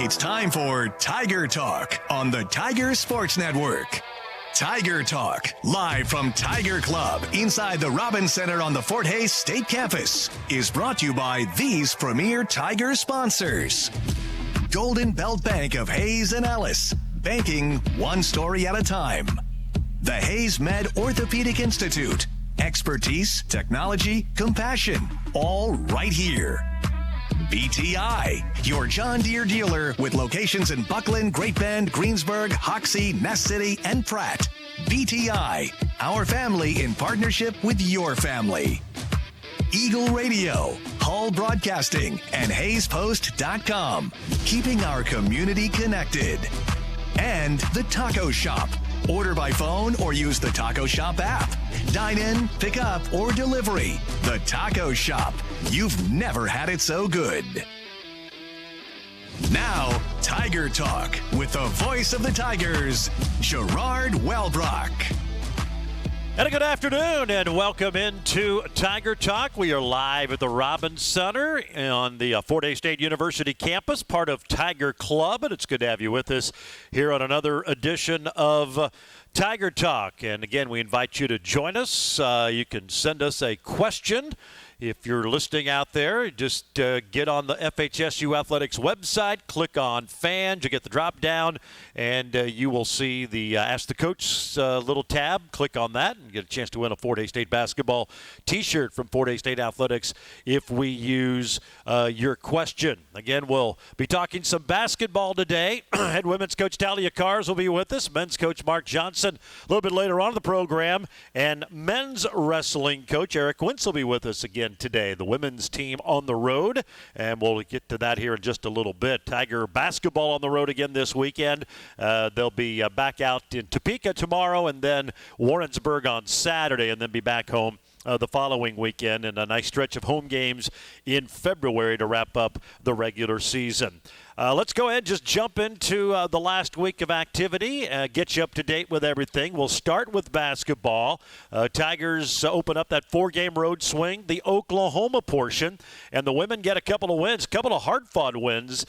It's time for Tiger Talk on the Tiger Sports Network. Tiger Talk, live from Tiger Club inside the Robins Center on the Fort Hays State Campus, is brought to you by these premier Tiger sponsors. Golden Belt Bank of Hayes and Ellis, banking one story at a time. The Hayes Med Orthopedic Institute, expertise, technology, compassion, all right here. BTI, your John Deere dealer with locations in Buckland, Great Bend, Greensburg, Hoxie, Ness City, and Pratt. BTI, our family in partnership with your family. Eagle Radio, Hull Broadcasting, and HayesPost.com, keeping our community connected. And The Taco Shop. Order by phone or use the Taco Shop app. Dine in, pick up, or delivery. The Taco Shop. You've never had it so good. Now, Tiger Talk with the voice of the Tigers, Gerard Wellbrock. And a good afternoon and welcome into Tiger Talk. We are live at the Robins Center on the Fort Hays State University campus, part of Tiger Club, and it's good to have you with us here on another edition of Tiger Talk. And again, we invite you to join us. You can send us a question. If you're listening out there, just get on the FHSU Athletics website, click on fans, you get the drop down, and you will see the Ask the Coach little tab. Click on that and get a chance to win a Fort Hays State basketball t-shirt from Fort Hays State Athletics if we use your question. Again, we'll be talking some basketball today. Head women's coach Talia Cars will be with us, men's coach Mark Johnson a little bit later on in the program, and men's wrestling coach Eric Wintz will be with us again today. The women's team on the road, and we'll get to that here in just a little bit. Tiger basketball on the road again this weekend. They'll be back out in Topeka tomorrow and then Warrensburg on Saturday and then be back home the following weekend, and a nice stretch of home games in February to wrap up the regular season. Let's go ahead and just jump into the last week of activity, get you up to date with everything. We'll start with basketball. Tigers open up that 4-game road swing, the Oklahoma portion, and the women get a couple of wins, a couple of hard-fought wins.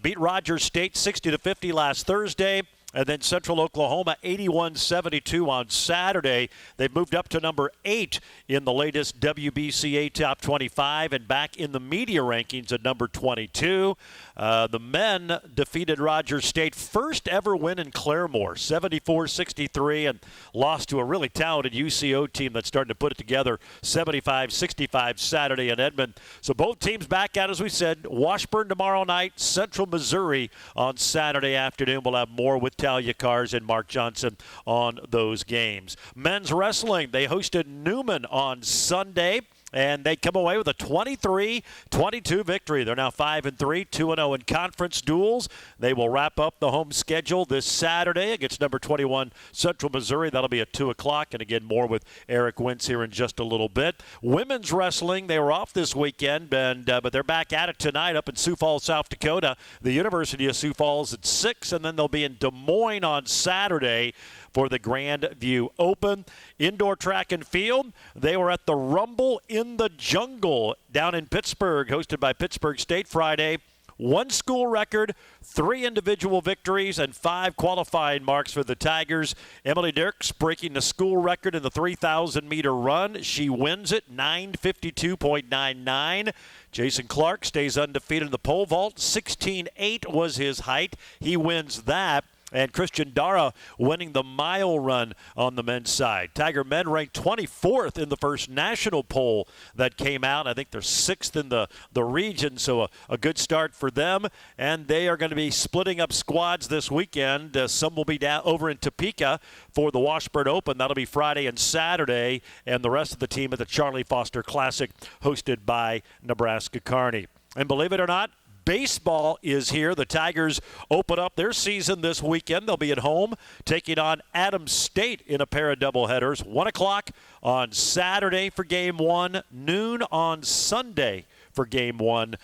Beat Rogers State 60-50 last Thursday. And then Central Oklahoma, 81-72 on Saturday. They've moved up to number 8 in the latest WBCA Top 25 and back in the media rankings at number 22. The men defeated Rogers State, first ever win in Claremore, 74-63, and lost to a really talented UCO team that's starting to put it together, 75-65 Saturday in Edmond. So both teams back out, as we said, Washburn tomorrow night, Central Missouri on Saturday afternoon. We'll have more with Talia Cars and Mark Johnson on those games. Men's wrestling, they hosted Newman on Sunday, and they come away with a 23-22 victory. They're now 5-3, 2-0 in conference duels. They will wrap up the home schedule this Saturday against number 21 Central Missouri. That'll be at 2 o'clock. And again, more with Eric Wintz here in just a little bit. Women's wrestling, they were off this weekend, but they're back at it tonight up in Sioux Falls, South Dakota. The University of Sioux Falls at 6, and then they'll be in Des Moines on Saturday for the Grandview Open. Indoor track and field, they were at the Rumble in the Jungle down in Pittsburgh, hosted by Pittsburgh State Friday. 1 school record, 3 individual victories, and 5 qualifying marks for the Tigers. Emily Dirks breaking the school record in the 3,000-meter run. She wins it, 9:52.99. Jason Clark stays undefeated in the pole vault. 16.8 was his height. He wins that. And Christian Dara winning the mile run on the men's side. Tiger men ranked 24th in the first national poll that came out. I think they're 6th in the region, so a good start for them. And they are going to be splitting up squads this weekend. Some will be down over in Topeka for the Washburn Open. That'll be Friday and Saturday. And the rest of the team at the Charlie Foster Classic, hosted by Nebraska Kearney. And believe it or not, baseball is here. The Tigers open up their season this weekend. They'll be at home taking on Adams State in a pair of doubleheaders. 1 o'clock on Saturday for Game 1, noon on Sunday for Game 1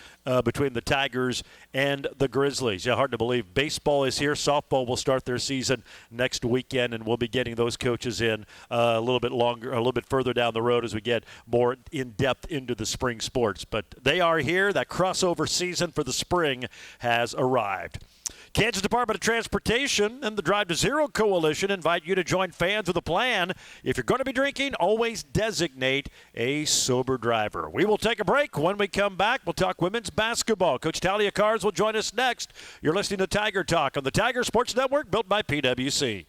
between the Tigers and the Grizzlies. Yeah, hard to believe. Baseball is here. Softball will start their season next weekend, and we'll be getting those coaches in a little bit longer, a little bit further down the road as we get more in depth into the spring sports. But they are here. That crossover season for the spring has arrived. Kansas Department of Transportation and the Drive to Zero Coalition invite you to join fans with a plan. If you're going to be drinking, always designate a sober driver. We will take a break. When we come back, we'll talk women's basketball. Coach Talia Cars will join us next. You're listening to Tiger Talk on the Tiger Sports Network, built by PwC.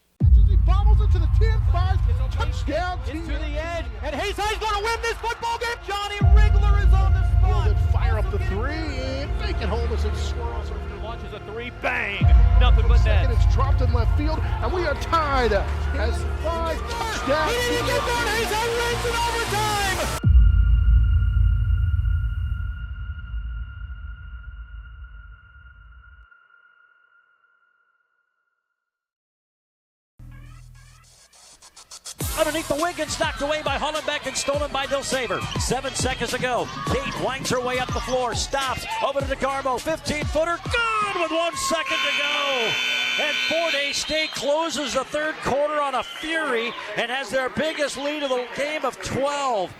He bobbles into the 10-5, touchdown. Into the edge, and Hayes High's going to win this football game. Johnny Rigler is on the spot. Fire up the three, and fake it home as it swirls. Launches a three, bang, nothing but net. It's dropped in left field, and we are tied as 5 touchdowns. He didn't get there, Hayes High wins in overtime. Underneath the Wiggins, knocked away by Hollenbeck and stolen by Dilsaver. 7 seconds ago. Kate winds her way up the floor, stops, over to DeGarmo, 15-footer, good with 1 second to go. And Fort Hays State closes the third quarter on a fury and has their biggest lead of the game of 12.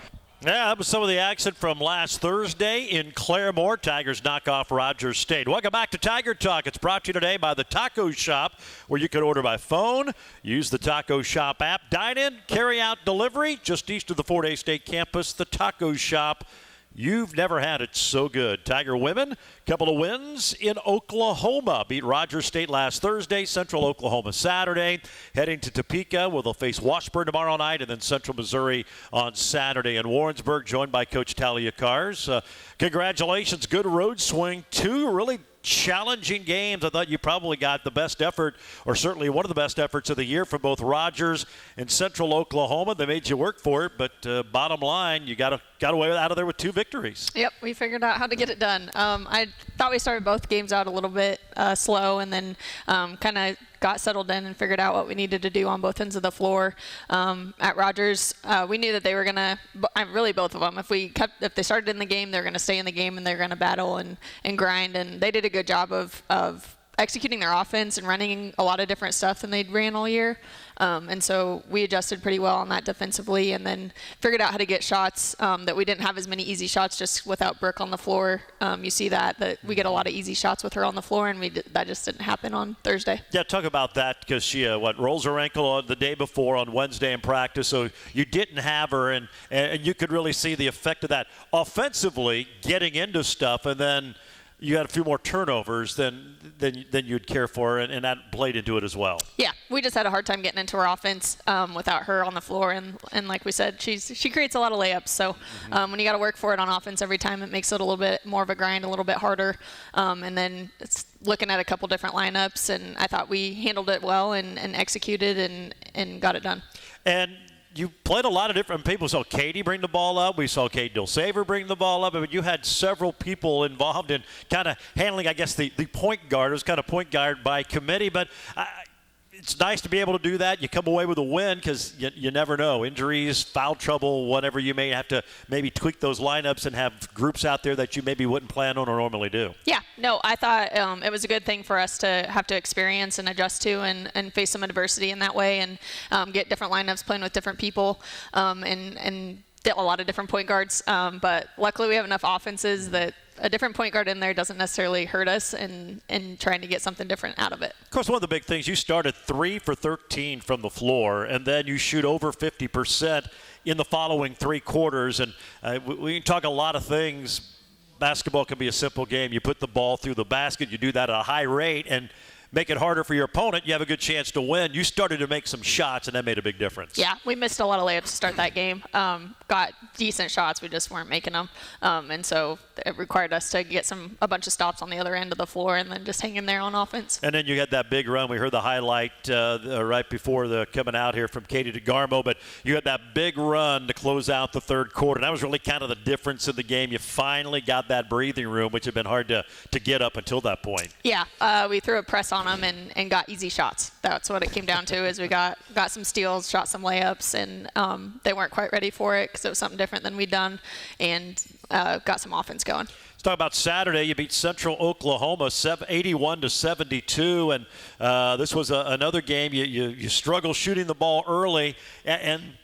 Yeah, that was some of the action from last Thursday in Claremore. Tigers knock off Rogers State. Welcome back to Tiger Talk. It's brought to you today by the Taco Shop, where you can order by phone, use the Taco Shop app, dine in, carry out delivery, just east of the Fort Hays State campus, the Taco Shop. You've never had it so good. Tiger women, couple of wins in Oklahoma. Beat Rogers State last Thursday, Central Oklahoma Saturday. Heading to Topeka, where they'll face Washburn tomorrow night, and then Central Missouri on Saturday in Warrensburg, joined by Coach Talia Cars. Congratulations, good road swing. 2 really challenging games. I thought you probably got the best effort, or certainly one of the best efforts of the year from both Rogers and Central Oklahoma. They made you work for it, but bottom line, you got away out of there with 2 victories. Yep, we figured out how to get it done. I thought we started both games out a little bit slow, and then kind of got settled in and figured out what we needed to do on both ends of the floor. At Rogers, we knew that they were going to, really both of them, if they started in the game, they're going to stay in the game and they're going to battle and grind, and they did a good job of executing their offense and running a lot of different stuff than they'd ran all year. And so we adjusted pretty well on that defensively, and then figured out how to get shots that we didn't have as many easy shots just without Brooke on the floor. You see that we get a lot of easy shots with her on the floor, and that just didn't happen on Thursday. Yeah, talk about that, because she rolls her ankle on the day before on Wednesday in practice, so you didn't have her, and you could really see the effect of that offensively, getting into stuff, and then you had a few more turnovers than you'd care for, and that played into it as well. Yeah, we just had a hard time getting into her offense without her on the floor, and like we said, she creates a lot of layups. So when you got to work for it on offense every time, it makes it a little bit more of a grind, a little bit harder. And then it's looking at a couple different lineups, and I thought we handled it well and executed and got it done. And you played a lot of different people. We saw Katie bring the ball up. We saw Kate Dilsaver bring the ball up. I mean, you had several people involved in kind of handling, I guess, the point guard. It was kind of point guard by committee, but it's nice to be able to do that. You come away with a win, because you never know. Injuries, foul trouble, whatever, you may have to maybe tweak those lineups and have groups out there that you maybe wouldn't plan on or normally do. Yeah, no, I thought it was a good thing for us to have to experience and adjust to and face some adversity in that way, and get different lineups playing with different people, and a lot of different point guards. But luckily we have enough offenses that a different point guard in there doesn't necessarily hurt us in trying to get something different out of it. Of course, one of the big things, you started 3 for 13 from the floor, and then you shoot over 50% in the following 3 quarters. And we can talk a lot of things. Basketball can be a simple game. You put the ball through the basket, you do that at a high rate, and make it harder for your opponent, you have a good chance to win. You started to make some shots, and that made a big difference. Yeah, we missed a lot of layups to start that game. Got decent shots, we just weren't making them. And so it required us to get a bunch of stops on the other end of the floor and then just hang in there on offense. And then you had that big run. We heard the highlight right before the coming out here from Katie DeGarmo, but you had that big run to close out the third quarter. That was really kind of the difference in the game. You finally got that breathing room, which had been hard to get up until that point. Yeah, we threw a press on on them and got easy shots. That's what it came down to. Is we got some steals, shot some layups, and they weren't quite ready for it because it was something different than we'd done, and got some offense going. Let's talk about Saturday. You beat Central Oklahoma 81-72, and this was another game. You struggle shooting the ball early, and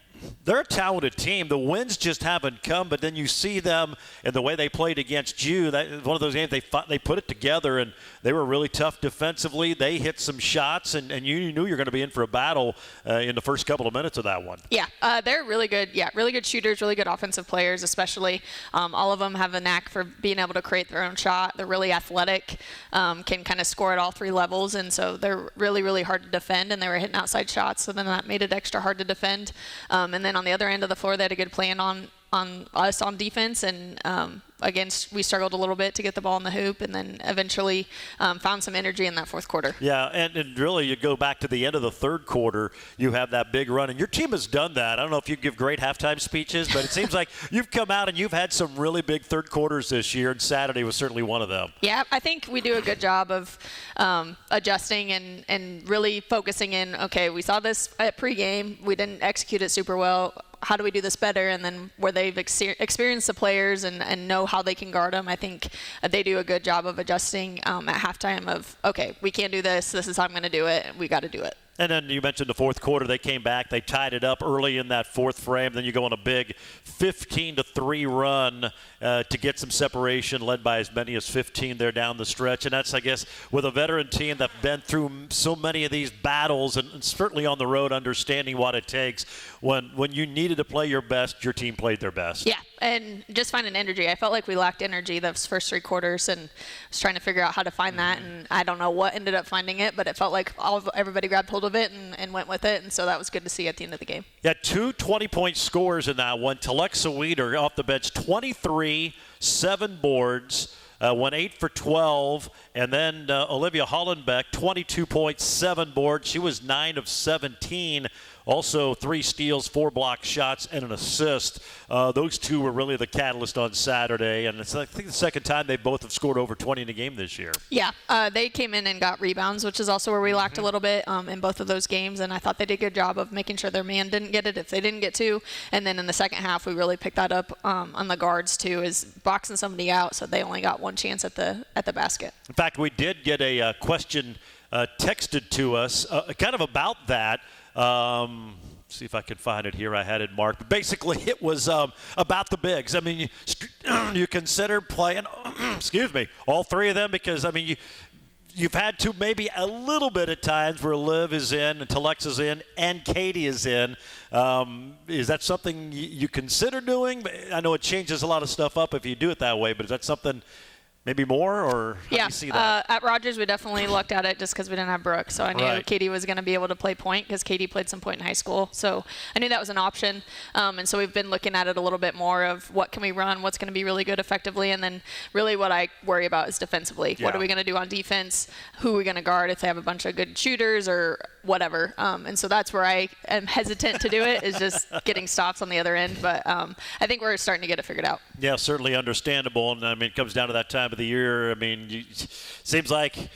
they're a talented team. The wins just haven't come, but then you see them and the way they played against you. That one of those games they put it together, and they were really tough defensively. They hit some shots, and you knew you were going to be in for a battle in the first couple of minutes of that one. Yeah, they're really good. Yeah, really good shooters, really good offensive players, especially. All of them have a knack for being able to create their own shot. They're really athletic, can kind of score at all three levels, and so they're really, really hard to defend, and they were hitting outside shots, so then that made it extra hard to defend. And then on the other end of the floor, they had a good plan on us on defense, and again, we struggled a little bit to get the ball in the hoop, and then eventually found some energy in that fourth quarter. Yeah, and really you go back to the end of the third quarter, you have that big run, and your team has done that. I don't know if you give great halftime speeches, but it seems like you've come out and you've had some really big third quarters this year, and Saturday was certainly one of them. Yeah, I think we do a good job of adjusting and really focusing in, okay, we saw this at pregame, we didn't execute it super well. How do we do this better? And then where they've experienced the players and know how they can guard them, I think they do a good job of adjusting at halftime of, okay, we can't do this. This is how I'm going to do it. We got to do it. And then you mentioned the fourth quarter. They came back. They tied it up early in that fourth frame. Then you go on a big 15-3 run to get some separation, led by as many as 15 there down the stretch. And that's, I guess, with a veteran team that's been through so many of these battles and certainly on the road, understanding what it takes. When you needed to play your best, your team played their best. Yeah, and just finding energy. I felt like we lacked energy those first three quarters, and was trying to figure out how to find that. And I don't know what ended up finding it, but it felt like everybody grabbed hold of it and went with it, and so that was good to see at the end of the game. Yeah, 2 20-point scores in that one. Telexa Weeder off the bench, 23, 7 boards, went 8 for 12, and then Olivia Hollenbeck, 22 points, 7 boards. She was 9 of 17. Also 3 steals, 4 block shots, and an assist. Those two were really the catalyst on Saturday, and it's, I think, the second time they both have scored over 20 in a game this year. Yeah, they came in and got rebounds, which is also where we lacked a little bit in both of those games, and I thought they did a good job of making sure their man didn't get it if they didn't get to. And then in the second half, we really picked that up on the guards, too, is boxing somebody out, so they only got one chance at the basket. In fact, we did get a question texted to us kind of about that. See if I can find it here. I had it marked. But basically, it was about the bigs. I mean, you consider playing, all 3 of them because, I mean, you've had to maybe a little bit at times where Liv is in and Telexa's in and Katie is in. Is that something you consider doing? I know it changes a lot of stuff up if you do it that way, but is that something maybe more, or how do you see that? At Rogers, we definitely looked at it just because we didn't have Brooke. So I knew Katie was going to be able to play point because Katie played some point in high school. So I knew that was an option. And so we've been looking at it a little bit more of what can we run, what's going to be really good effectively, and then really what I worry about is defensively. Yeah. What are we going to do on defense? Who are we going to guard if they have a bunch of good shooters or whatever? And so that's where I am hesitant to do it, is just getting stops on the other end. But I think we're starting to get it figured out. Yeah, certainly understandable. And, I mean, it comes down to that time of the year. I mean, seems like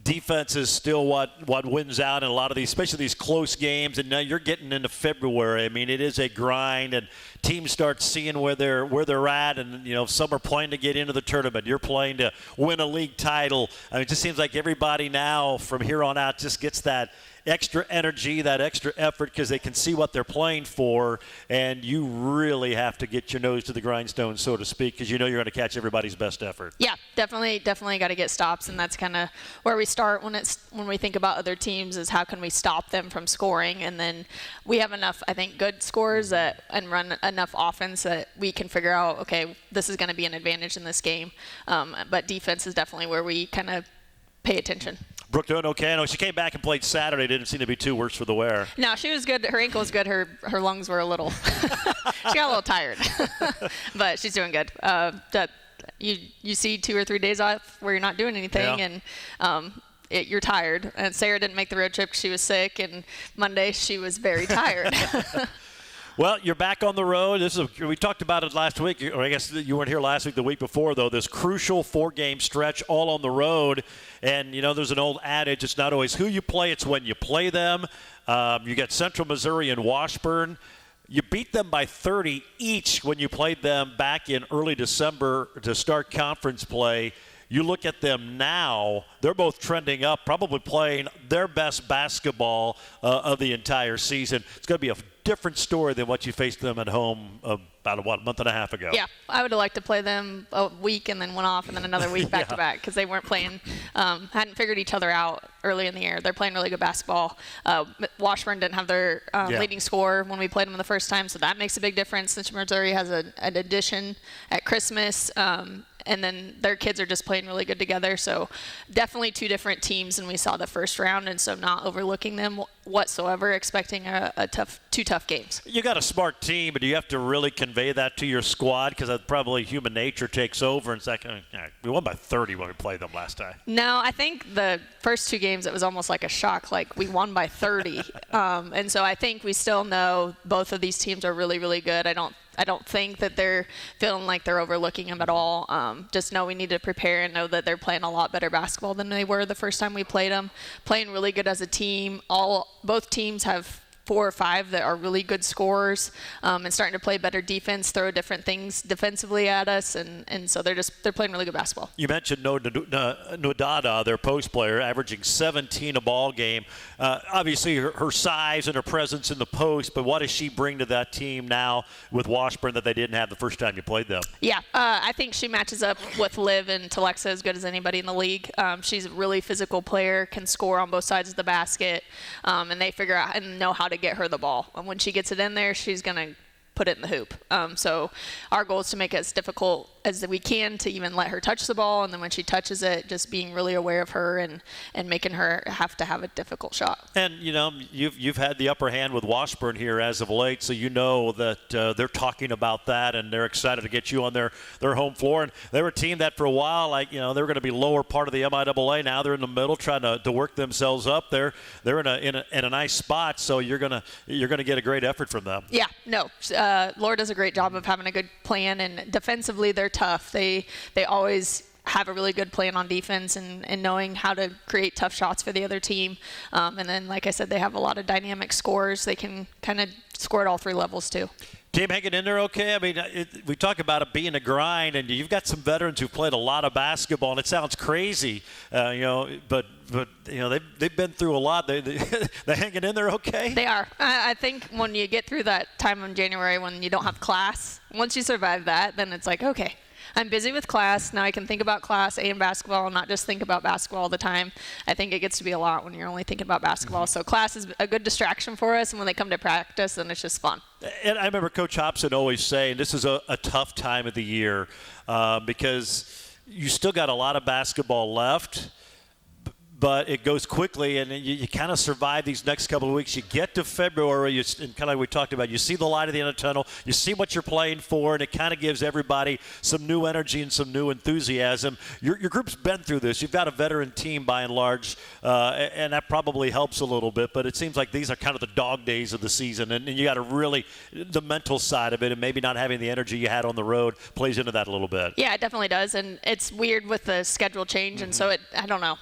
defense is still what wins out in a lot of these, especially these close games. And now you're getting into February. I mean, it is a grind, and teams start seeing where they're at. And, you know, some are playing to get into the tournament. You're playing to win a league title. I mean, it just seems like everybody now from here on out just gets that extra energy, that extra effort, because they can see what they're playing for, and you really have to get your nose to the grindstone, so to speak, because you know you're going to catch everybody's best effort. Yeah, definitely got to get stops, and that's kind of where we start when we think about other teams, is how can we stop them from scoring. And then we have enough, I think, good scores and run enough offense that we can figure out, okay, this is going to be an advantage in this game. But defense is definitely where we kind of pay attention. Brooke Doan-Ocano, she came back and played Saturday. Didn't seem to be too worse for the wear. No, she was good. Her ankle was good. Her lungs were a little she got a little tired. But she's doing good. You see 2 or 3 days off where you're not doing anything, and you're tired. And Sarah didn't make the road trip because she was sick, and Monday she was very tired. Well, you're back on the road. We talked about it last week, or I guess you weren't here last week, the week before, though, this crucial 4-game stretch all on the road. And, there's an old adage, it's not always who you play, it's when you play them. You got Central Missouri and Washburn. You beat them by 30 each when you played them back in early December to start conference play. You look at them now, they're both trending up, probably playing their best basketball of the entire season. It's going to be a different story than what you faced them at home about a month and a half ago. Yeah, I would have liked to play them a week and then went off and then another week back to back because they weren't playing, hadn't figured each other out early in the year. They're playing really good basketball. Washburn didn't have their leading scorer when we played them the first time, so that makes a big difference. Central Missouri has an addition at Christmas. And then their kids are just playing really good together. So definitely two different teams, and we saw the first round, and so not overlooking them whatsoever, expecting two tough games. You got a smart team, but do you have to really convey that to your squad? Because probably human nature takes over, and it's like, we won by 30 when we played them last time. No, I think the first 2 games, it was almost like a shock, like we won by 30. And so I think we still know both of these teams are really, really good. I don't think that they're feeling like they're overlooking them at all. Just know we need to prepare and know that they're playing a lot better basketball than they were the first time we played them. Playing really good as a team. Both teams have 4 or 5 that are really good scorers and starting to play better defense, throw different things defensively at us, and so they're playing really good basketball. You mentioned Nodada, their post player, averaging 17 a ball game. Obviously, her size and her presence in the post, but what does she bring to that team now with Washburn that they didn't have the first time you played them? Yeah, I think she matches up with Liv and Telexa as good as anybody in the league. She's a really physical player, can score on both sides of the basket, and they figure out and know how to get her the ball. And when she gets it in there, she's going to put it in the hoop. So our goal is to make it as difficult as we can to even let her touch the ball, and then when she touches it, just being really aware of her and making her have to have a difficult shot. And you've had the upper hand with Washburn here as of late, so you know that they're talking about that and they're excited to get you on their home floor. And they were a team that for a while, they were going to be lower part of the MIAA. Now they're in the middle trying to work themselves up. They're in a nice spot, so you're gonna get a great effort from them. Yeah, no. Laura does a great job of having a good plan, and defensively they're tough. They always have a really good plan on defense and knowing how to create tough shots for the other team. And then, like I said, they have a lot of dynamic scorers. They can kind of score at all 3 levels too. Team hanging in there okay? I mean, we talk about it being a grind, and you've got some veterans who've played a lot of basketball, and it sounds crazy, but they've been through a lot. They're hanging in there okay? They are. I think when you get through that time in January when you don't have class, once you survive that, then it's like, okay, I'm busy with class. Now I can think about class and basketball and not just think about basketball all the time. I think it gets to be a lot when you're only thinking about basketball. So class is a good distraction for us, and when they come to practice, then it's just fun. And I remember Coach Hobson always saying this is a tough time of the year because you still got a lot of basketball left, but it goes quickly, and you kind of survive these next couple of weeks. You get to February, and kind of like we talked about, you see the light at the end of the tunnel, you see what you're playing for, and it kind of gives everybody some new energy and some new enthusiasm. Your group's been through this. You've got a veteran team by and large, and that probably helps a little bit, but it seems like these are kind of the dog days of the season, and you got to really, the mental side of it, and maybe not having the energy you had on the road plays into that a little bit. Yeah, it definitely does, and it's weird with the schedule change, and so I don't know.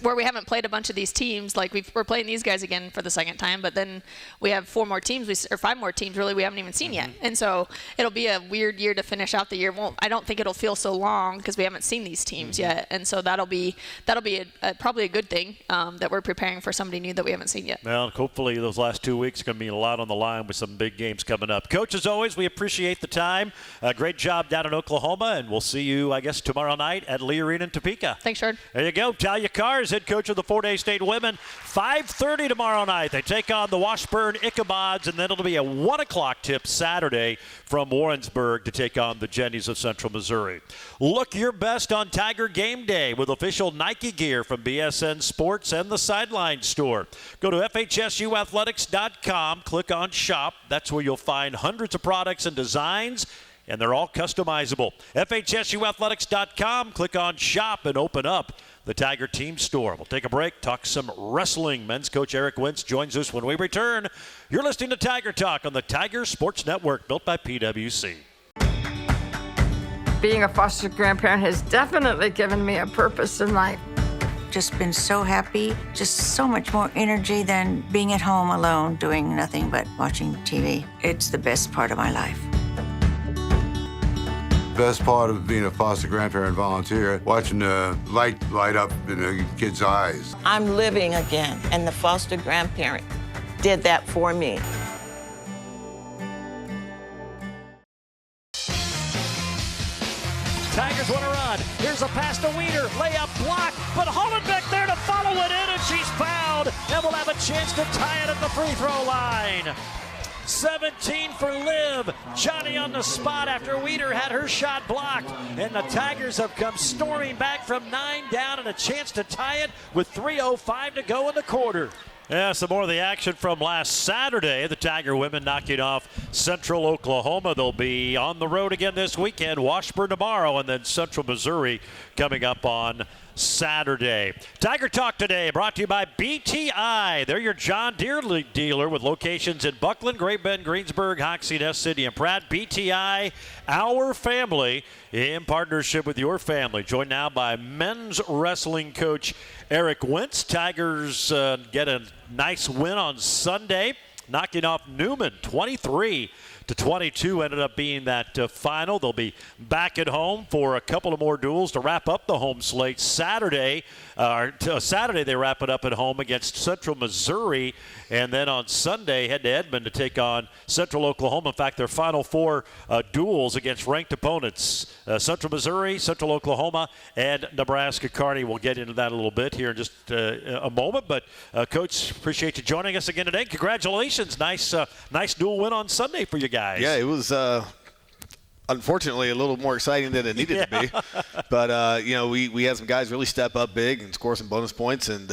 Where we haven't played a bunch of these teams, like we're playing these guys again for the second time, but then we have 4 more teams, or 5 more teams really we haven't even seen yet. And so it'll be a weird year to finish out the year. I don't think it'll feel so long because we haven't seen these teams yet. And so that'll be probably a good thing that we're preparing for somebody new that we haven't seen yet. Well, hopefully those last 2 weeks are going to mean a lot on the line with some big games coming up. Coach, as always, we appreciate the time. Great job down in Oklahoma, and we'll see you, I guess, tomorrow night at Lee Arena in Topeka. Thanks, Jordan. There you go. Talia Carr, head coach of the Fort Hays State women. 5:30 tomorrow night. They take on the Washburn Ichabods, and then it'll be a 1 o'clock tip Saturday from Warrensburg to take on the Jennies of Central Missouri. Look your best on Tiger Game Day with official Nike gear from BSN Sports and the Sideline Store. Go to FHSUathletics.com, click on Shop. That's where you'll find hundreds of products and designs and they're all customizable. FHSUathletics.com. Click on Shop and open up the Tiger Team store. We'll take a break, talk some wrestling. Men's coach Eric Wentz joins us when we return. You're listening to Tiger Talk on the Tiger Sports Network, built by PwC. Being a foster grandparent has definitely given me a purpose in life. Just been so happy, just so much more energy than being at home alone doing nothing but watching TV. It's the best part of my life. Best part of being a foster grandparent volunteer, watching the light up in the kids' eyes. I'm living again, and the foster grandparent did that for me. Tigers want to run. Here's a pass to Weeder. Layup block, but Hollenbeck there to follow it in, and she's fouled. And we'll have a chance to tie it at the free throw line. 17 for Liv. Johnny on the spot after Weeder had her shot blocked. And the Tigers have come storming back from 9 down and a chance to tie it with 3:05 to go in the quarter. Yeah, some more of the action from last Saturday. The Tiger women knocking off Central Oklahoma. They'll be on the road again this weekend. Washburn tomorrow, and then Central Missouri coming up on Saturday. Tiger Talk today brought to you by BTI. They're your John Deere dealer with locations in Buckland, Great Bend, Greensburg, Hoxie, Ness City, and Pratt. BTI, our family, in partnership with your family. Joined now by men's wrestling coach Eric Wentz. Tigers get a nice win on Sunday, knocking off Newman 23-22 ended up being that final. They'll be back at home for a couple of more duels to wrap up the home slate. Saturday they wrap it up at home against Central Missouri, and then on Sunday head to Edmond to take on Central Oklahoma. In fact, their final 4 duels against ranked opponents, Central Missouri, Central Oklahoma, and Nebraska Kearney. We'll get into that a little bit here in just a moment, but Coach, appreciate you joining us again today. Congratulations. Nice dual win on Sunday for you guys. Yeah, it was unfortunately a little more exciting than it needed to be. But, we had some guys really step up big and score some bonus points. And,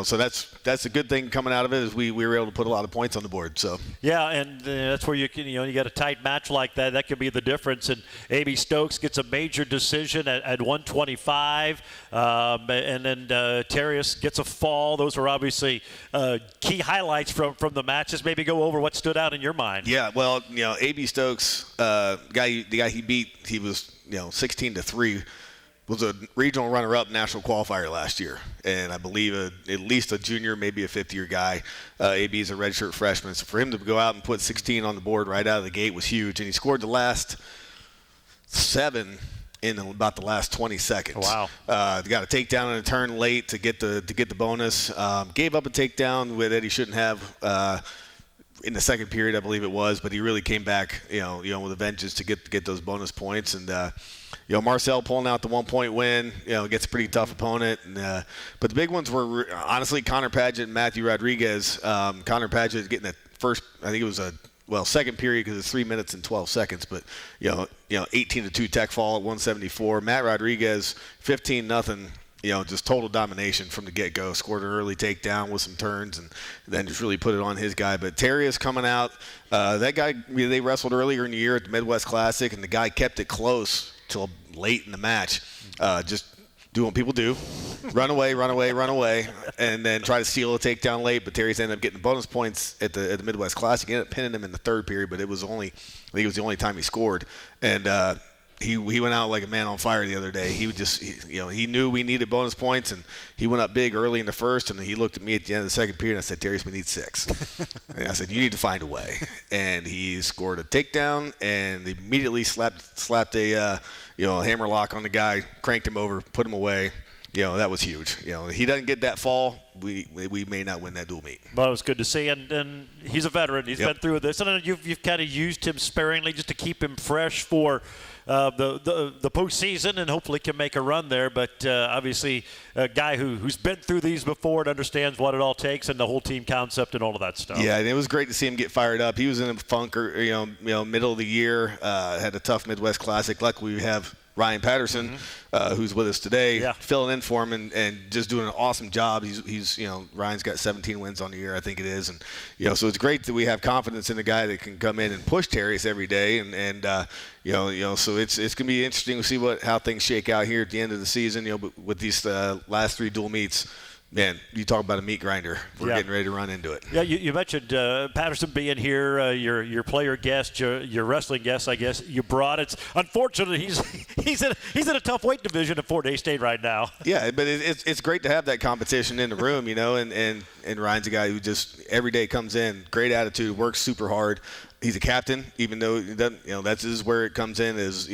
so that's a good thing coming out of it is we were able to put a lot of points on the board. So yeah, and that's where you got a tight match like that. That could be the difference. And Amy Stokes gets a major decision at 125, and then Terrius gets a fall. Those are obviously key highlights from the matches. Maybe go over what stood out in your mind. Yeah, well, Amy Stokes, the guy he beat, he was 16-3. Was a regional runner-up national qualifier last year, and I believe at least a junior, maybe a fifth-year guy. AB is a redshirt freshman, so for him to go out and put 16 on the board right out of the gate was huge, and he scored the last 7 in about the last 20 seconds. Wow! Got a takedown and a turn late to get the bonus. Gave up a takedown that he shouldn't have. In the second period, I believe it was, but he really came back, with a vengeance to get those bonus points. And Marcel pulling out the 1-point win, gets a pretty tough opponent. And, but the big ones were honestly Connor Padgett and Matthew Rodriguez. Connor Padgett getting the first, I think it was second period because it's 3 minutes and 12 seconds. But 18-2 tech fall at 174. Matt Rodriguez 15-0. Just total domination from the get-go. Scored an early takedown with some turns and then just really put it on his guy. But Terrius coming out. That guy, they wrestled earlier in the year at the Midwest Classic, and the guy kept it close till late in the match. Just do what people do. Run away, and then try to steal a takedown late. But Terrius ended up getting bonus points at the Midwest Classic. He ended up pinning him in the third period, but I think it was the only time he scored. And he went out like a man on fire the other day. He knew we needed bonus points, and he went up big early in the first, and he looked at me at the end of the second period, and I said, Terrius, we need 6. And I said, you need to find a way. And he scored a takedown and immediately slapped a hammerlock on the guy, cranked him over, put him away. That was huge. He doesn't get that fall, we may not win that dual meet. Well, it was good to see, and he's a veteran. He's been through this, and you've kind of used him sparingly just to keep him fresh for the postseason, and hopefully can make a run there. But obviously, a guy who's been through these before and understands what it all takes, and the whole team concept and all of that stuff. Yeah, and it was great to see him get fired up. He was in a funk, middle of the year. Had a tough Midwest Classic. Luckily, we have Ryan Patterson, who's with us today, filling in for him and just doing an awesome job. He's Ryan's got 17 wins on the year, I think it is, and so it's great that we have confidence in a guy that can come in and push Terrius every day, and so it's gonna be interesting to see how things shake out here at the end of the season. With these last 3 dual meets. Man, you talk about a meat grinder. We're getting ready to run into it. Yeah, you mentioned Patterson being here, your player guest, your wrestling guest, I guess. You brought it. Unfortunately, he's in a tough weight division at Fort Hays State right now. Yeah, but it's great to have that competition in the room, and Ryan's a guy who just every day comes in, great attitude, works super hard. He's a captain, even though he doesn't, this is where it comes in. Is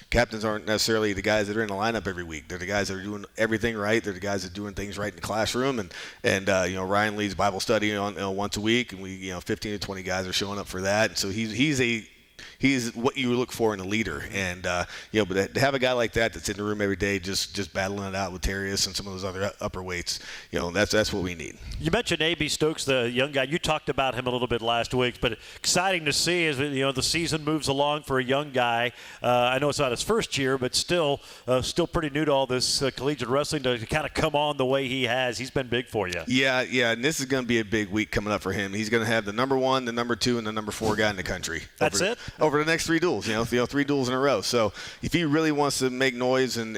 captains aren't necessarily the guys that are in the lineup every week. They're the guys that are doing everything right. They're the guys that are doing things right in the classroom. And Ryan leads Bible study on once a week, and we 15 to 20 guys are showing up for that. So he's what you look for in a leader, and but to have a guy like that's in the room every day, just battling it out with Terrius and some of those other upper weights, that's what we need. You mentioned A.B. Stokes, the young guy. You talked about him a little bit last week, but exciting to see as the season moves along for a young guy. I know it's not his first year, but still pretty new to all this collegiate wrestling to kind of come on the way he has. He's been big for you. Yeah, and this is going to be a big week coming up for him. He's going to have the number 1, the number 2, and the number 4 guy in the country. That's it. Over the next 3 duels, 3 duels in a row. So if he really wants to make noise and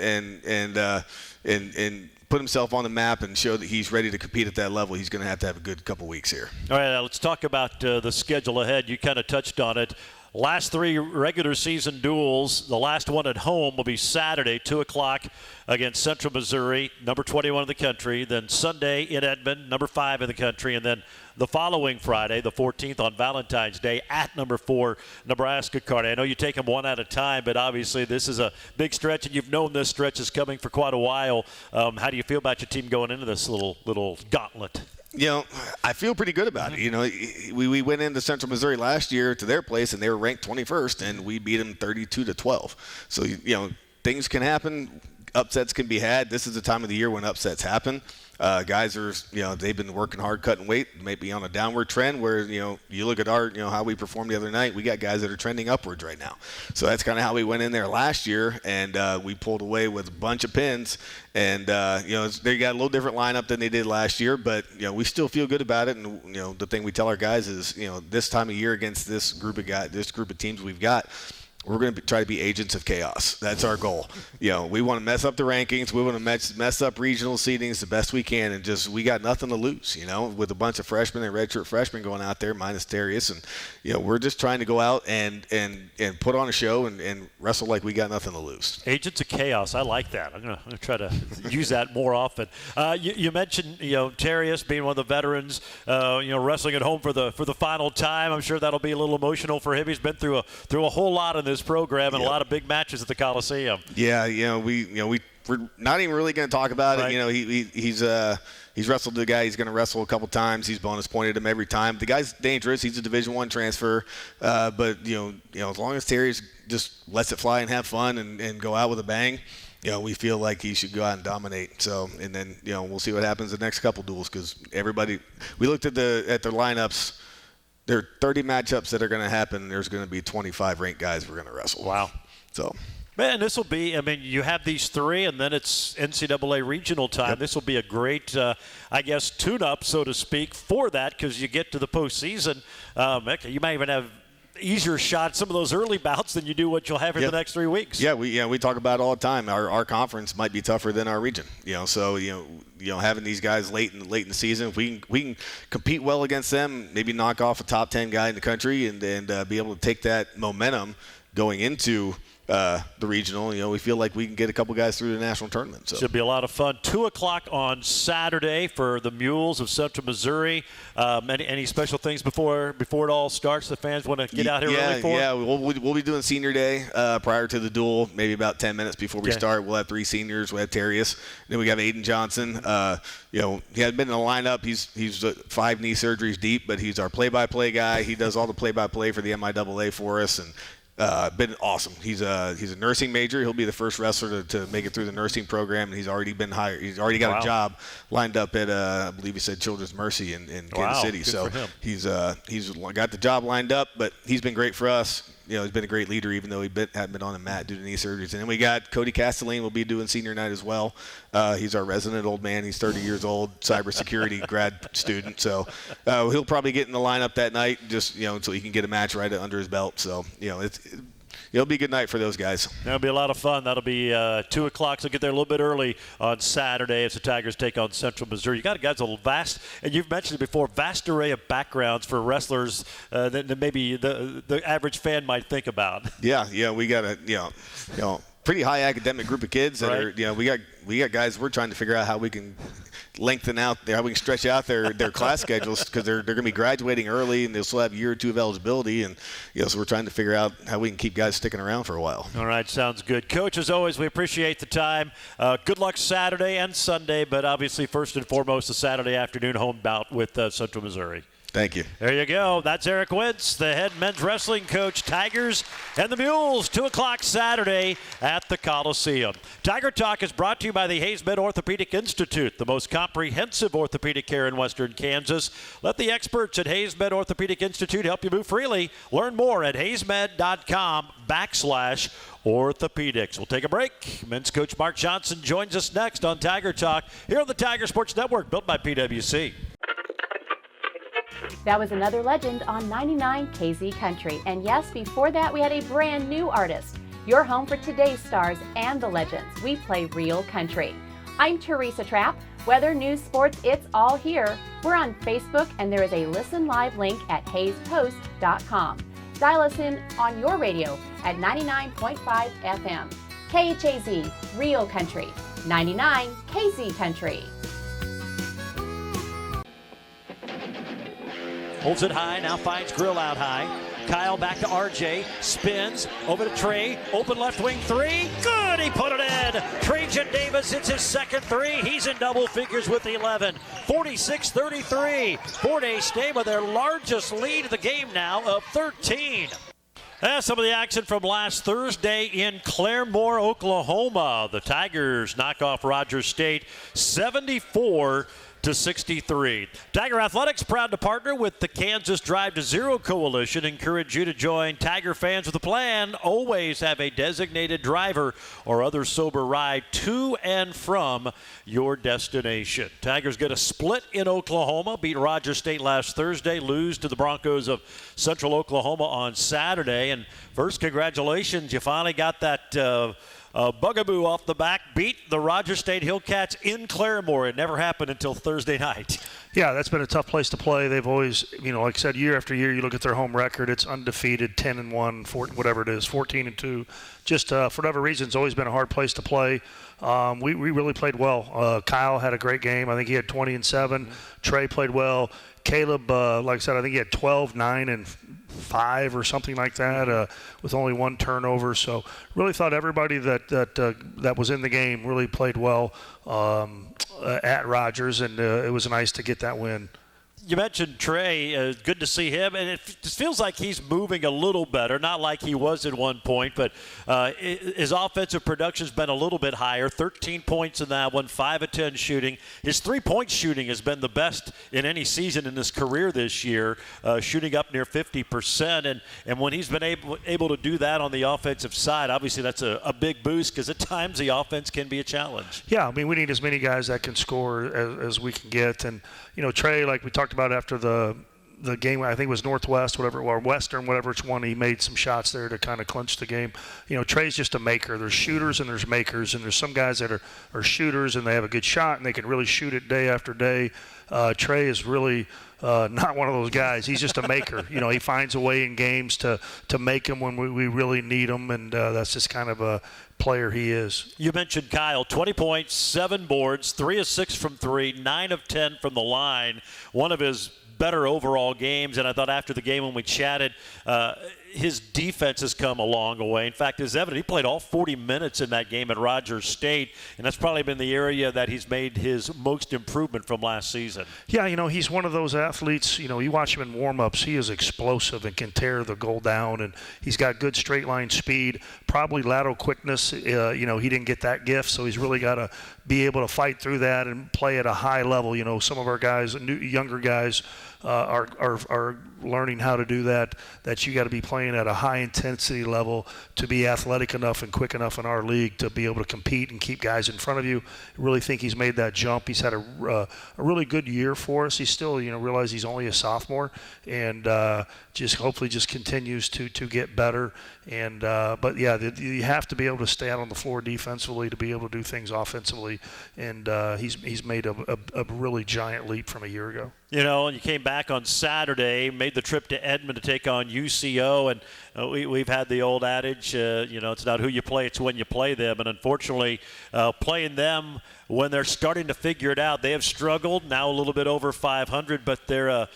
put himself on the map and show that he's ready to compete at that level, he's going to have a good couple weeks here. All right, let's talk about the schedule ahead. You kind of touched on it. Last 3 regular season duels, the last one at home will be Saturday, 2 o'clock against Central Missouri, number 21 in the country. Then Sunday in Edmond, number 5 in the country. And then the following Friday, the 14th on Valentine's Day, at number 4, Nebraska Kearney. I know you take them one at a time, but obviously this is a big stretch, and you've known this stretch is coming for quite a while. How do you feel about your team going into this little gauntlet? I feel pretty good about it. We went into Central Missouri last year to their place, and they were ranked 21st, and we beat them 32-12. So, things can happen. Upsets can be had. This is the time of the year when upsets happen. Guys are, they've been working hard, cutting weight, maybe on a downward trend where, you look at our, how we performed the other night. We got guys that are trending upwards right now. So that's kind of how we went in there last year, and we pulled away with a bunch of pins. And, they got a little different lineup than they did last year, but, we still feel good about it. And, the thing we tell our guys is, this time of year against this group of teams we've got, we're going to try to be agents of chaos. That's our goal. We want to mess up the rankings. We want to mess up regional seedings the best we can, and we got nothing to lose, with a bunch of freshmen and redshirt freshmen going out there, minus Terrius. And, we're just trying to go out and put on a show and wrestle like we got nothing to lose. Agents of chaos. I like that. I'm going to try to use that more often. You mentioned, Terrius being one of the veterans, wrestling at home for the final time. I'm sure that'll be a little emotional for him. He's been through a whole lot in this program and a lot of big matches at the Coliseum. Yeah, we're not even really going to talk about it. He's wrestled the guy he's going to wrestle a couple times. He's bonus pointed him every time. The guy's dangerous. He's a Division I transfer, but as long as Terrius just lets it fly and have fun and go out with a bang, we feel like he should go out and dominate. So, and then we'll see what happens the next couple duels, because we looked at their lineups. There are 30 matchups that are going to happen. There's going to be 25 ranked guys we're going to wrestle. Wow. So, man, this will be, you have these 3, and then it's NCAA regional time. Yep. This will be a great, tune-up, so to speak, for that, because you get to the postseason. You might even have easier shot some of those early bouts than you do what you'll have in the next 3 weeks. Yeah, we talk about it all the time. Our conference might be tougher than our region. So having these guys late in the season, if we can compete well against them, maybe knock off a top 10 guy in the country, and be able to take that momentum going into the regional. We feel like we can get a couple guys through the national tournament. So. Should be a lot of fun. 2 o'clock on Saturday for the Mules of Central Missouri. Any special things before it all starts? The fans want to get out here early for? Yeah, we'll be doing senior day prior to the duel, maybe about 10 minutes before we start. We'll have 3 seniors. We'll have Terrius. Then we have Aiden Johnson. He hadn't been in the lineup. He's 5 knee surgeries deep, but he's our play-by-play guy. He does all the play-by-play for the MIAA for us, and been awesome. He's a nursing major. He'll be the first wrestler to make it through the nursing program, and he's already been hired. He's already got a job lined up at I believe he said Children's Mercy in Kansas City. Good so for him. he's got the job lined up, but he's been great for us. he's been a great leader, even though he hadn't been on the mat due to knee surgeries. And then we got Cody Castellane will be doing senior night as well. He's our resident old man. He's 30 years old, cybersecurity grad student. So he'll probably get in the lineup that night, just so he can get a match right under his belt. So it'll be a good night for those guys. That'll be a lot of fun. That'll be 2 o'clock, so get there a little bit early on Saturday as the Tigers take on Central Missouri. You got guys a vast, and you've mentioned it before, vast array of backgrounds for wrestlers that maybe the average fan might think about. Yeah, we got a pretty high academic group of kids that are we got guys we're trying to figure out how we can lengthen out how we can stretch out their class schedules, because they're going to be graduating early and they'll still have a year or two of eligibility, and so we're trying to figure out how we can keep guys sticking around for a while. All right, sounds good. Coach, as always, we appreciate the time. Good luck Saturday and Sunday, but obviously first and foremost the Saturday afternoon home bout with Central Missouri. Thank you. There you go. That's Eric Wentz, the head men's wrestling coach. Tigers and the Mules, 2 o'clock Saturday at the Coliseum. Tiger Talk is brought to you by the HaysMed Orthopedic Institute, the most comprehensive orthopedic care in Western Kansas. Let the experts at HaysMed Orthopedic Institute help you move freely. Learn more at haysmed.com/orthopedics. We'll take a break. Men's coach Mark Johnson joins us next on Tiger Talk here on the Tiger Sports Network, built by PwC. That was another legend on 99 KZ Country. And yes, before that, we had a brand new artist. Your home for today's stars and the legends. We play real country. I'm Teresa Trapp. Weather, news, sports, it's all here. We're on Facebook, and there is a listen live link at hayspost.com. Dial us in on your radio at 99.5 FM. KHAZ, real country. 99 KZ Country. Holds it high, now finds Grill out high. Kyle back to RJ, spins, over to Trey, open left wing three, good, he put it in. Trajan Davis hits his second three, he's in double figures with 11. 46-33, Fort Hays stay with their largest lead of the game now of 13. Some of the action from last Thursday in Claremore, Oklahoma. The Tigers knock off Rogers State 74-63. Tiger Athletics proud to partner with the Kansas Drive to Zero Coalition. Encourage you to join Tiger fans with a plan. Always have a designated driver or other sober ride to and from your destination. Tigers get a split in Oklahoma, beat Rogers State last Thursday, lose to the Broncos of Central Oklahoma on Saturday. And first, congratulations, you finally got that bugaboo off the back, beat the Rogers State Hillcats in Claremore. It never happened until Thursday night. Yeah, that's been a tough place to play. They've always, like I said, year after year, you look at their home record, it's undefeated, 10-1, whatever it is, 14-2. Just for whatever reason, it's always been a hard place to play. We really played well. Kyle had a great game. I think he had 20-7. Trey played well. Caleb, like I said, I think he had 12, 9, and 5 or something like that, with only one turnover. So really thought everybody that was in the game really played well at Rogers, and it was nice to get that win. You mentioned Trey. Good to see him, and it just feels like he's moving a little better. Not like he was at one point, but his offensive production's been a little bit higher. 13 points in that one, 5 of 10 shooting. His three-point shooting has been the best in any season in his career this year, shooting up near 50%. And when he's been able to do that on the offensive side, obviously that's a big boost, because at times the offense can be a challenge. Yeah, I mean, we need as many guys that can score as we can get. And, Trey, like we talked about after the game, I think it was Northwest, whatever, or Western, whatever it's one, he made some shots there to kind of clinch the game. Trey's just a maker. There's shooters and there's makers, and there's some guys that are shooters and they have a good shot and they can really shoot it day after day. Trey is really not one of those guys. He's just a maker. He finds a way in games to make them when we really need them, and that's just kind of a player he is. You mentioned Kyle, 20 points, 7 boards, 3 of 6 from 3, 9 of 10 from the line. One of his better overall games, and I thought after the game when we chatted, his defense has come a long way. In fact, as evident, he played all 40 minutes in that game at Rogers State, and that's probably been the area that he's made his most improvement from last season. Yeah, he's one of those athletes, you watch him in warm-ups, he is explosive and can tear the goal down, and he's got good straight line speed, probably lateral quickness. He didn't get that gift, so he's really got to be able to fight through that and play at a high level. You know, some of our guys, younger guys, are learning how to do that. That you got to be playing at a high intensity level to be athletic enough and quick enough in our league to be able to compete and keep guys in front of you. I really think he's made that jump. He's had a really good year for us. He's still, realize he's only a sophomore, and hopefully continues to get better. And but yeah, you have to be able to stay out on the floor defensively to be able to do things offensively. And he's made a really giant leap from a year ago. And you came back on Saturday, made the trip to Edmond to take on UCO, and we've had the old adage, it's not who you play, it's when you play them. And unfortunately, playing them when they're starting to figure it out, they have struggled, now a little bit over 500, but they're a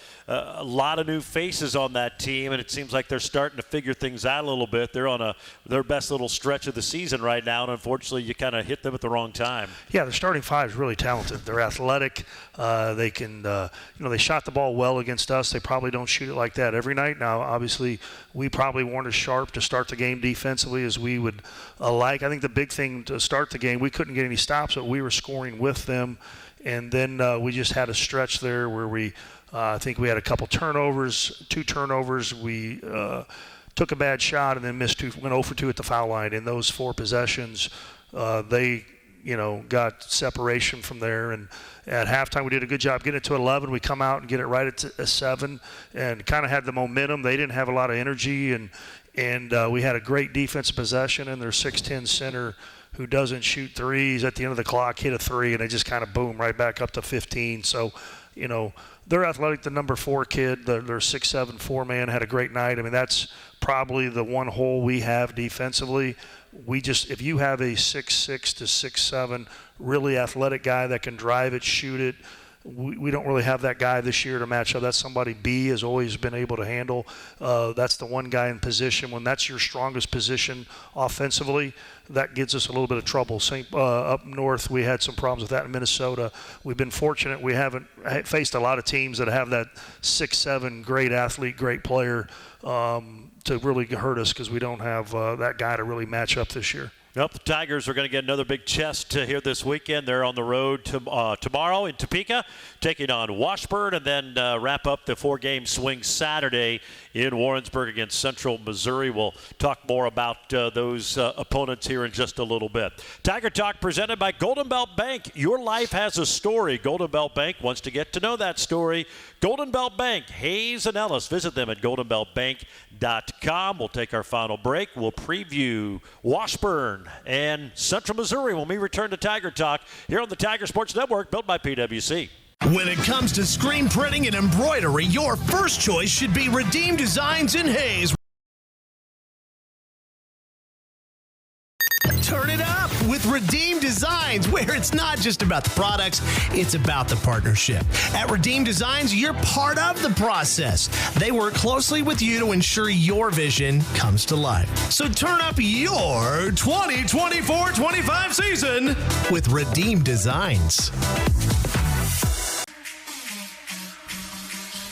lot of new faces on that team, and it seems like they're starting to figure things out a little bit. They're on their best little stretch of the season right now, and unfortunately, you kind of hit them at the wrong time. Yeah, the starting five is really talented. They're athletic. They can, they shot the ball well against us. They probably don't shoot it like that every night. Now, obviously, we probably weren't as sharp to start the game defensively as we would like. I think the big thing to start the game, we couldn't get any stops, but we were scoring with them. And then we just had a stretch there where I think we had a couple turnovers, 2 turnovers. We took a bad shot and then missed 2, went 0 for 2 at the foul line. In those 4 possessions, they got separation from there. And at halftime, we did a good job getting it to 11. We come out and get it right at 7 and kind of had the momentum. They didn't have a lot of energy, and we had a great defensive possession, and their 6'10" center who doesn't shoot threes at the end of the clock hit a 3, and they just kind of boom right back up to 15. So, they're athletic. The number 4 kid, their 6'7" 4-man had a great night. I mean, that's probably the one hole we have defensively. If you have a 6'6" to 6'7" really athletic guy that can drive it, shoot it, we don't really have that guy this year to match up. That's somebody B has always been able to handle. That's the one guy in position. When that's your strongest position offensively, that gives us a little bit of trouble. Up north, we had some problems with that in Minnesota. We've been fortunate. We haven't faced a lot of teams that have that 6'7" great athlete, great player to really hurt us because we don't have that guy to really match up this year. Nope, the Tigers are going to get another big chest here this weekend. They're on the road tomorrow in Topeka, taking on Washburn, and then wrap up the 4-game swing Saturday in Warrensburg against Central Missouri. We'll talk more about those opponents here in just a little bit. Tiger Talk presented by Golden Belt Bank. Your life has a story. Golden Belt Bank wants to get to know that story. Golden Belt Bank, Hayes and Ellis. Visit them at goldenbeltbank.com. We'll take our final break. We'll preview Washburn and Central Missouri when we return to Tiger Talk here on the Tiger Sports Network, built by PwC. When it comes to screen printing and embroidery, your first choice should be Redeem Designs in Hayes. Turn it up with Redeem Designs, where it's not just about the products, it's about the partnership. At Redeem Designs, you're part of the process. They work closely with you to ensure your vision comes to life. So turn up your 2024-25 season with Redeem Designs.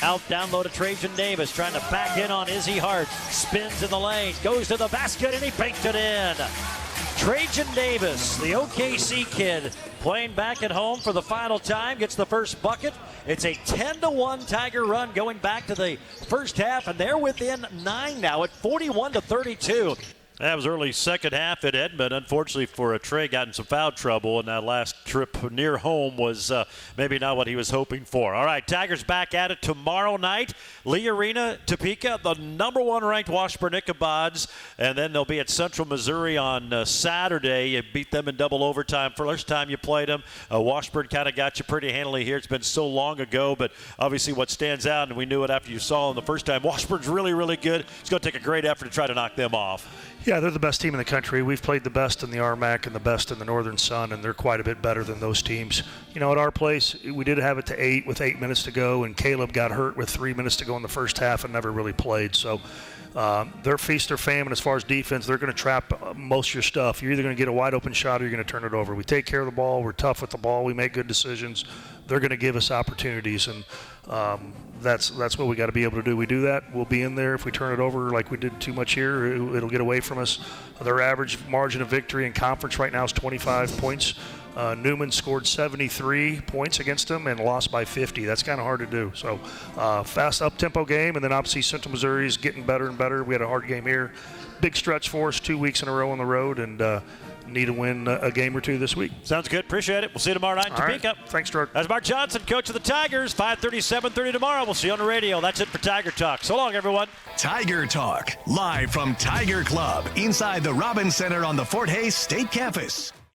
Out download to Trajan Davis, trying to back in on Izzy Hart. Spins in the lane, goes to the basket, and he banked it in. Trajan Davis, the OKC kid, playing back at home for the final time, gets the first bucket. It's a 10-1 Tiger run going back to the first half, and they're within 9 now at 41-32. That was early second half at Edmond. Unfortunately for Trey, got in some foul trouble, and that last trip near home was maybe not what he was hoping for. All right, Tigers back at it tomorrow night. Lee Arena, Topeka, the number 1 ranked Washburn Ichabods, and then they'll be at Central Missouri on Saturday. You beat them in double overtime. First time you played them, Washburn kind of got you pretty handily here. It's been so long ago, but obviously what stands out, and we knew it after you saw them the first time, Washburn's really, really good. It's going to take a great effort to try to knock them off. Yeah, they're the best team in the country. We've played the best in the RMAC and the best in the Northern Sun, and they're quite a bit better than those teams. At our place, we did have it to 8 with 8 minutes to go, and Caleb got hurt with 3 minutes to go in the first half and never really played. So they're feast or famine as far as defense. They're going to trap most of your stuff. You're either going to get a wide open shot or you're going to turn it over. We take care of the ball. We're tough with the ball. We make good decisions. They're going to give us opportunities, and that's what we got to be able to do. We do that, we'll be in there. If we turn it over like we did too much here, it'll get away from us. Their average margin of victory in conference right now is 25 points. Newman scored 73 points against them and lost by 50. That's kind of hard to do. So fast up-tempo game, and then obviously Central Missouri is getting better and better. We had a hard game here. Big stretch for us, 2 weeks in a row on the road, and need to win a game or two this week. Sounds good. Appreciate it. We'll see you tomorrow night in Topeka. Right. Thanks, George. That's Mark Johnson, coach of the Tigers. 5:30, 7:30 tomorrow. We'll see you on the radio. That's it for Tiger Talk. So long, everyone. Tiger Talk, live from Tiger Club inside the Robins Center on the Fort Hays State Campus.